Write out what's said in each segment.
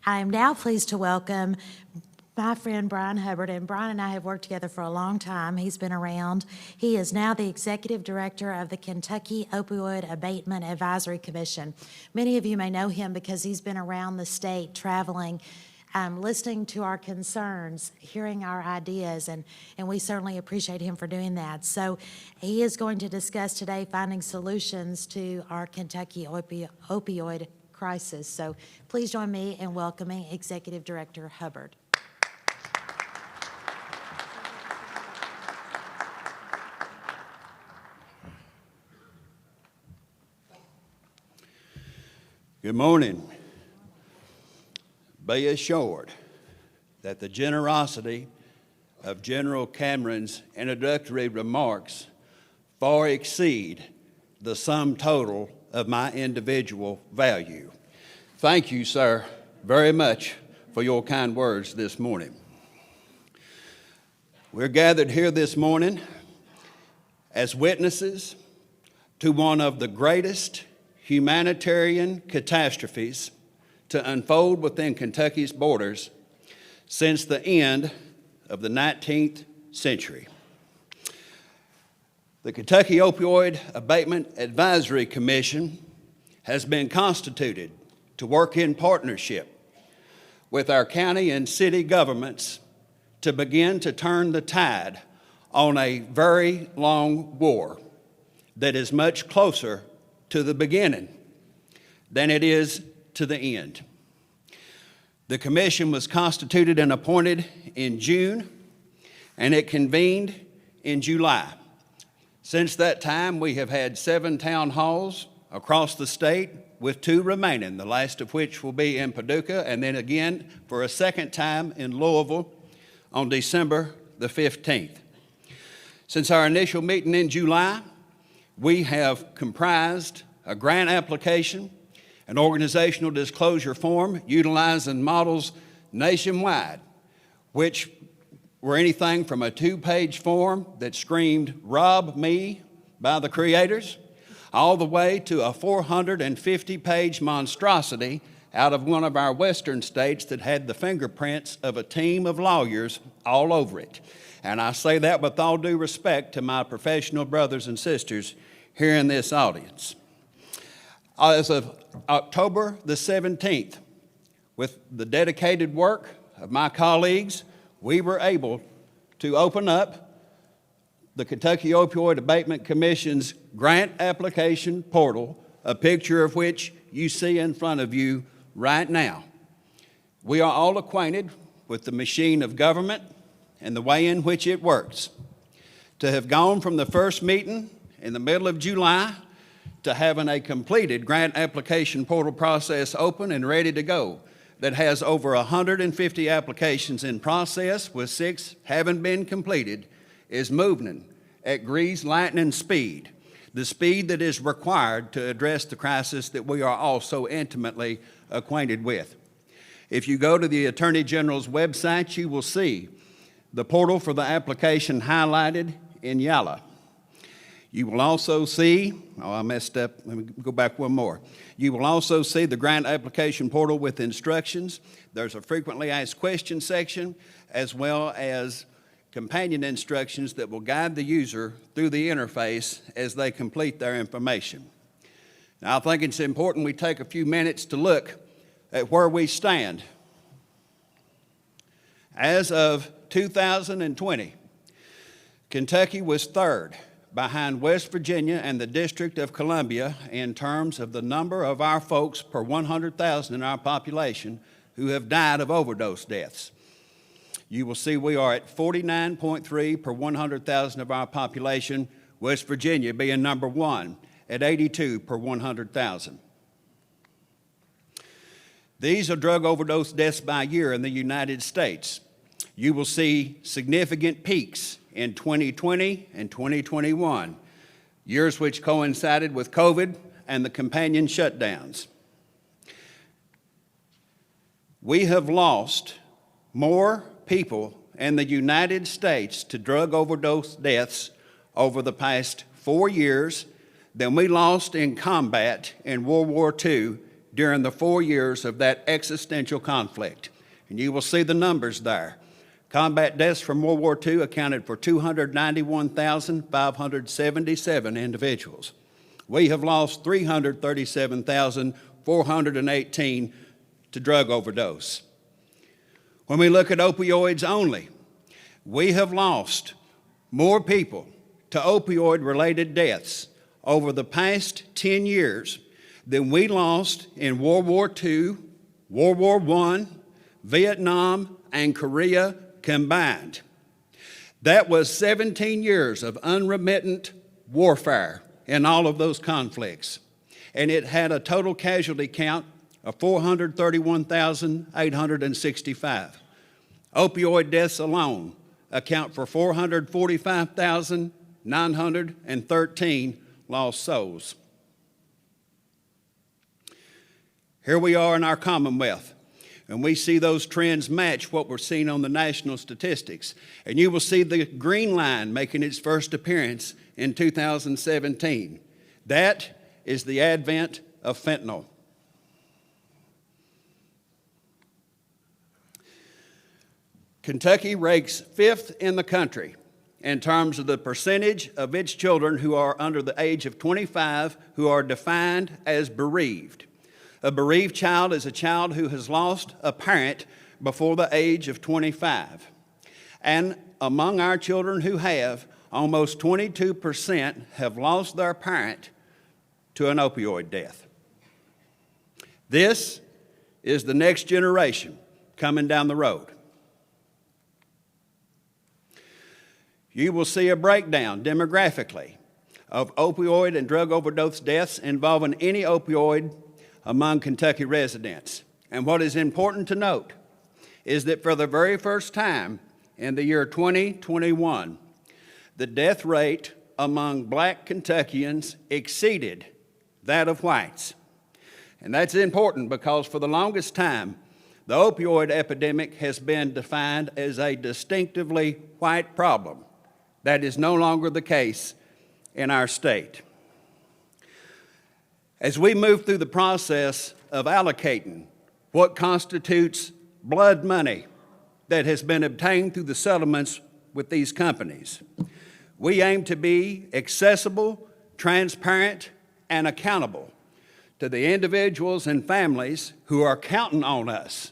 I am now pleased to welcome my friend Bryan Hubbard, and Bryan and I have worked together for a long time. He's been around. He is now the Executive Director of the Kentucky Opioid Abatement Advisory Commission. Many of you may know him because he's been around the state traveling, listening to our concerns, hearing our ideas, and we certainly appreciate him for doing that. So he is going to discuss today finding solutions to our Kentucky opioid crisis. So please join me in welcoming Executive Director Hubbard. Good morning. Be assured that the generosity of General Cameron's introductory remarks far exceed the sum total of my individual value. Thank you, sir, very much for your kind words this morning. We're gathered here this morning as witnesses to one of the greatest humanitarian catastrophes to unfold within Kentucky's borders since the end of the 19th century. The Kentucky Opioid Abatement Advisory Commission has been constituted to work in partnership with our county and city governments to begin to turn the tide on a very long war that is much closer to the beginning than it is to the end. The commission was constituted and appointed in June, and it convened in July. Since that time, we have had 7 town halls across the state, with 2 remaining, the last of which will be in Paducah, and then again for a second time in Louisville on December the 15th. Since our initial meeting in July, we have comprised a grant application, an organizational disclosure form utilizing models nationwide, which were anything from a 2-page form that screamed, "Rob me," by the creators, all the way to a 450-page monstrosity out of one of our western states that had the fingerprints of a team of lawyers all over it. And I say that with all due respect to my professional brothers and sisters here in this audience. As of October the 17th, with the dedicated work of my colleagues, we were able to open up the Kentucky Opioid Abatement Commission's grant application portal, a picture of which you see in front of you right now. We are all acquainted with the machine of government and the way in which it works. To have gone from the first meeting in the middle of July to having a completed grant application portal process open and ready to go that has over 150 applications in process, with 6 having been completed, is moving at greased lightning speed, the speed that is required to address the crisis that we are all so intimately acquainted with. If you go to the Attorney General's website, you will see the portal for the application highlighted in yellow. You will also see, I messed up, let me go back one more. You will also see the grant application portal with instructions. There's a frequently asked questions section, as well as companion instructions that will guide the user through the interface as they complete their information. Now, I think it's important we take a few minutes to look at where we stand. As of 2020, Kentucky was 3rd behind West Virginia and the District of Columbia in terms of the number of our folks per 100,000 in our population who have died of overdose deaths. You will see we are at 49.3 per 100,000 of our population, West Virginia being number 1 at 82 per 100,000. These are drug overdose deaths by year in the United States. You will see significant peaks in 2020 and 2021, years which coincided with COVID and the companion shutdowns. We have lost more people in the United States to drug overdose deaths over the past 4 years than we lost in combat in World War II during the 4 years of that existential conflict. And you will see the numbers there. Combat deaths from World War II accounted for 291,577 individuals. We have lost 337,418 to drug overdose. When we look at opioids only, we have lost more people to opioid-related deaths over the past 10 years than we lost in World War II, World War I, Vietnam, and Korea combined. That was 17 years of unremittent warfare in all of those conflicts, and it had a total casualty count of 431,865. Opioid deaths alone account for 445,913 lost souls. Here we are in our Commonwealth, and we see those trends match what we're seeing on the national statistics. And you will see the green line making its first appearance in 2017. That is the advent of fentanyl. Kentucky ranks 5th in the country in terms of the percentage of its children who are under the age of 25 who are defined as bereaved. A bereaved child is a child who has lost a parent before the age of 25. And among our children who have, almost 22% have lost their parent to an opioid death. This is the next generation coming down the road. You will see a breakdown demographically of opioid and drug overdose deaths involving any opioid among Kentucky residents. And what is important to note is that for the very first time in the year 2021, the death rate among black Kentuckians exceeded that of whites. And that's important because for the longest time, the opioid epidemic has been defined as a distinctively white problem. That is no longer the case in our state. As we move through the process of allocating what constitutes blood money that has been obtained through the settlements with these companies, we aim to be accessible, transparent, and accountable to the individuals and families who are counting on us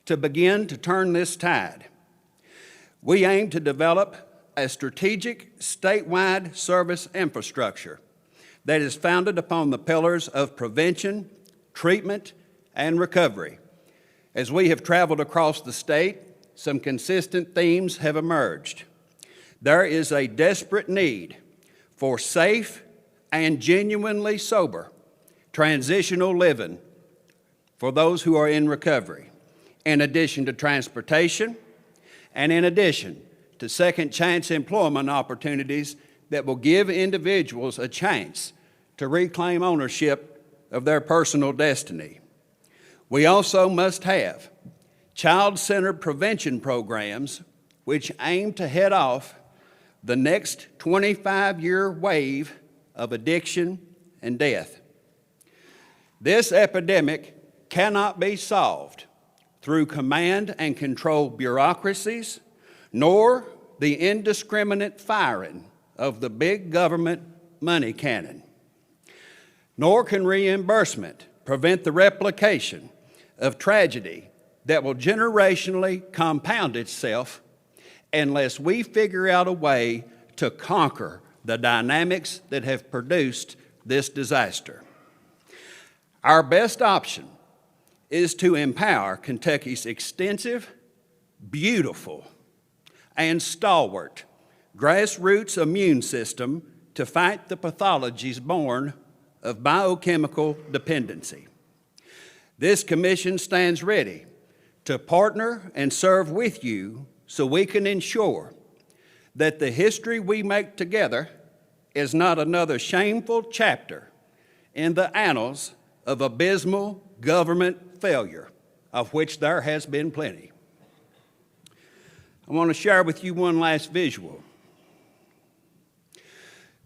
to begin to turn this tide. We aim to develop a strategic statewide service infrastructure that is founded upon the pillars of prevention, treatment, and recovery. As we have traveled across the state, some consistent themes have emerged. There is a desperate need for safe and genuinely sober transitional living for those who are in recovery, in addition to transportation, and in addition to second chance employment opportunities that will give individuals a chance to reclaim ownership of their personal destiny. We also must have child-centered prevention programs which aim to head off the next 25-year wave of addiction and death. This epidemic cannot be solved through command and control bureaucracies, nor the indiscriminate firing of the big government money cannon. Nor can reimbursement prevent the replication of tragedy that will generationally compound itself unless we figure out a way to conquer the dynamics that have produced this disaster. Our best option is to empower Kentucky's extensive, beautiful, and stalwart grassroots immune system to fight the pathologies born of biochemical dependency. This commission stands ready to partner and serve with you so we can ensure that the history we make together is not another shameful chapter in the annals of abysmal government failure, of which there has been plenty. I want to share with you one last visual.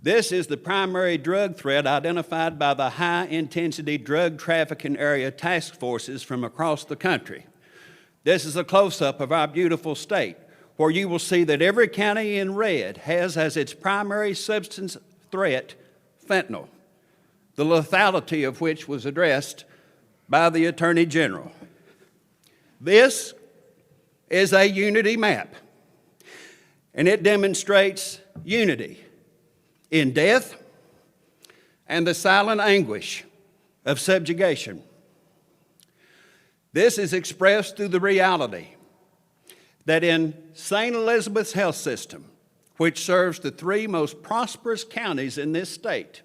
This is the primary drug threat identified by the high-intensity drug trafficking area task forces from across the country. This is a close-up of our beautiful state, where you will see that every county in red has as its primary substance threat fentanyl, the lethality of which was addressed by the Attorney General. This is a unity map, and it demonstrates unity in death and the silent anguish of subjugation. This is expressed through the reality that in St. Elizabeth's health system, which serves the 3 most prosperous counties in this state,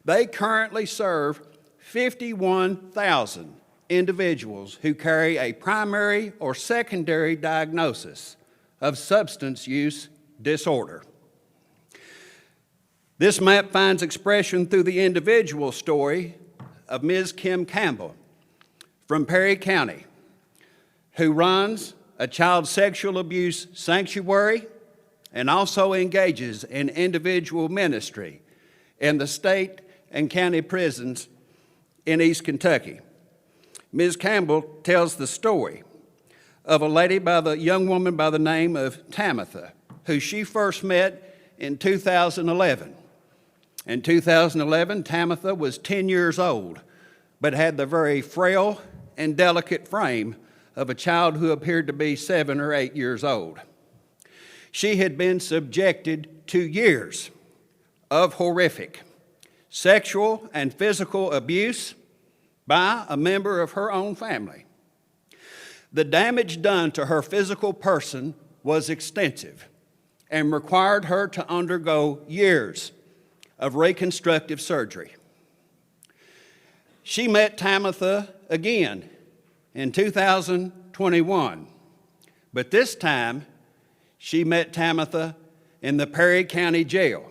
they currently serve 51,000 individuals who carry a primary or secondary diagnosis of substance use disorder. This map finds expression through the individual story of Ms. Kim Campbell from Perry County, who runs a child sexual abuse sanctuary and also engages in individual ministry in the state and county prisons in East Kentucky. Ms. Campbell tells the story of a young woman by the name of Tamitha, who she first met in 2011. In 2011, Tamitha was 10 years old, but had the very frail and delicate frame of a child who appeared to be 7 or 8 years old. She had been subjected to years of horrific sexual and physical abuse by a member of her own family. The damage done to her physical person was extensive and required her to undergo years of reconstructive surgery. She met Tamitha again in 2021, but this time she met Tamitha in the Perry County Jail,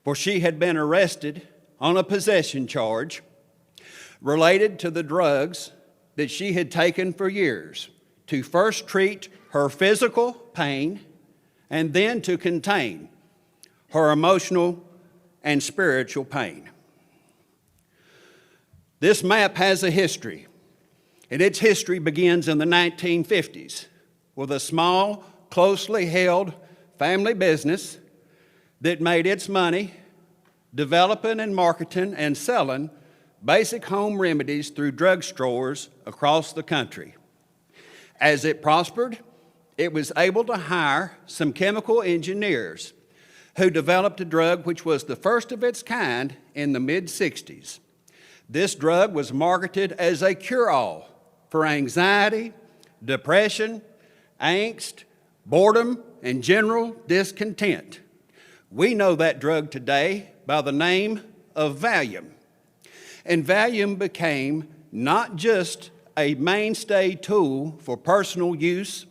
where she had been arrested on a possession charge related to the drugs that she had taken for years to first treat her physical pain and then to contain her emotional and spiritual pain. This map has a history, and its history begins in the 1950s with a small, closely held family business that made its money developing and marketing and selling basic home remedies through drugstores across the country. As it prospered, it was able to hire some chemical engineers who developed a drug which was the first of its kind in the mid-60s. This drug was marketed as a cure-all for anxiety, depression, angst, boredom, and general discontent. We know that drug today by the name of Valium. And Valium became not just a mainstay tool for personal use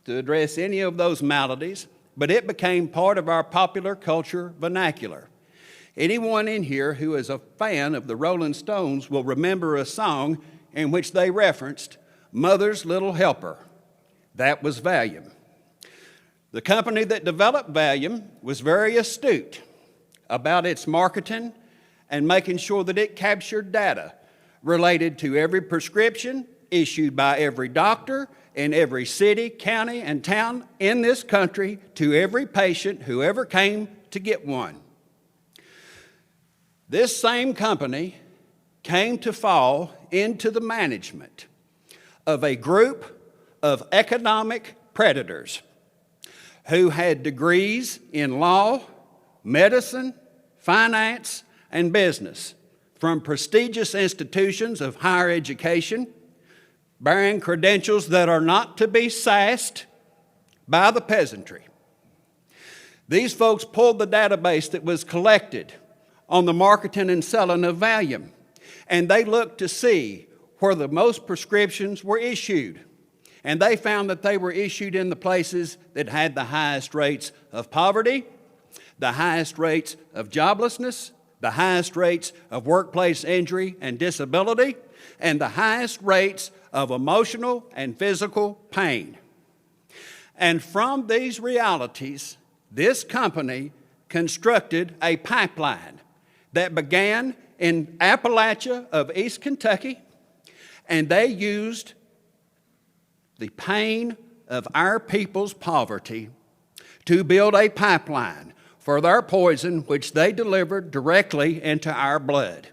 to address any of those maladies, but it became part of our popular culture vernacular. Anyone in here who is a fan of the Rolling Stones will remember a song in which they referenced Mother's Little Helper. That was Valium. The company that developed Valium was very astute about its marketing and making sure that it captured data related to every prescription issued by every doctor in every city, county, and town in this country to every patient who ever came to get one. This same company came to fall into the management of a group of economic predators who had degrees in law, medicine, finance, and business from prestigious institutions of higher education, bearing credentials that are not to be sassed by the peasantry. These folks pulled the database that was collected on the marketing and selling of Valium, and they looked to see where the most prescriptions were issued. And they found that they were issued in the places that had the highest rates of poverty, the highest rates of joblessness, the highest rates of workplace injury and disability, and the highest rates of emotional and physical pain. And from these realities, this company constructed a pipeline that began in Appalachia of East Kentucky, and they used the pain of our people's poverty to build a pipeline for their poison, which they delivered directly into our blood.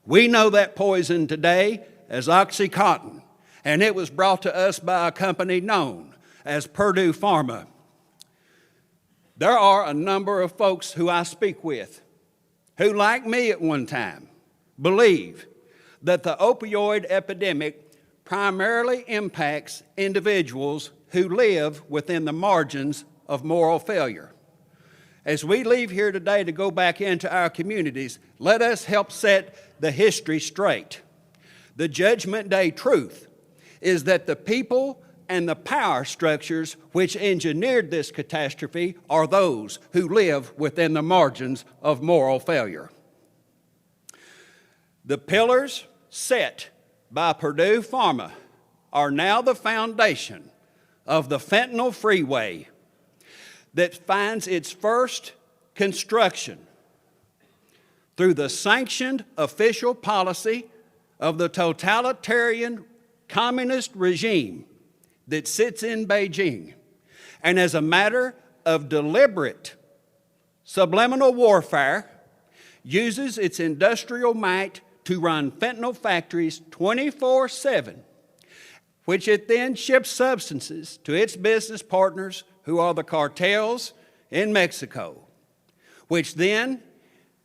We know that poison today as Oxycontin, and it was brought to us by a company known as Purdue Pharma. There are a number of folks who I speak with who, like me at one time, believe that the opioid epidemic primarily impacts individuals who live within the margins of moral failure. As we leave here today to go back into our communities, let us help set the history straight. The Judgment Day truth is that the people and the power structures which engineered this catastrophe are those who live within the margins of moral failure. The pillars set by Purdue Pharma are now the foundation of the fentanyl freeway that finds its first construction through the sanctioned official policy of the totalitarian communist regime that sits in Beijing, and as a matter of deliberate subliminal warfare, uses its industrial might to run fentanyl factories 24/7, which it then ships substances to its business partners, who are the cartels in Mexico, which then,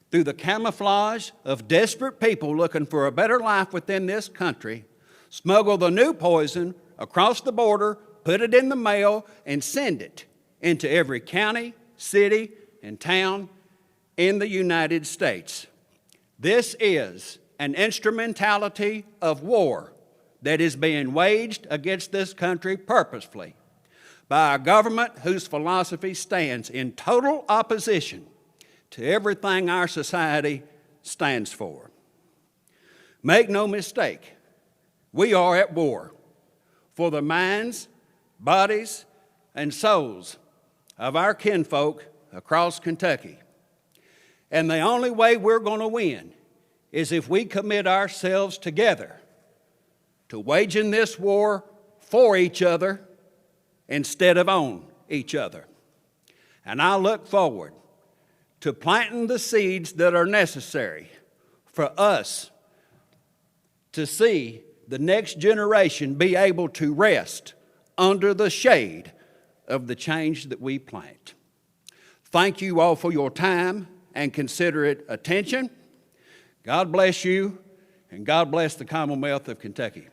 through the camouflage of desperate people looking for a better life within this country, smuggle the new poison across the border, put it in the mail, and send it into every county, city, and town in the United States. This is an instrumentality of war that is being waged against this country purposefully by a government whose philosophy stands in total opposition to everything our society stands for. Make no mistake, we are at war for the minds, bodies, and souls of our kinfolk across Kentucky. And the only way we're going to win is if we commit ourselves together to waging this war for each other instead of on each other. And I look forward to planting the seeds that are necessary for us to see the next generation be able to rest under the shade of the change that we plant. Thank you all for your time and considerate attention. God bless you, and God bless the Commonwealth of Kentucky.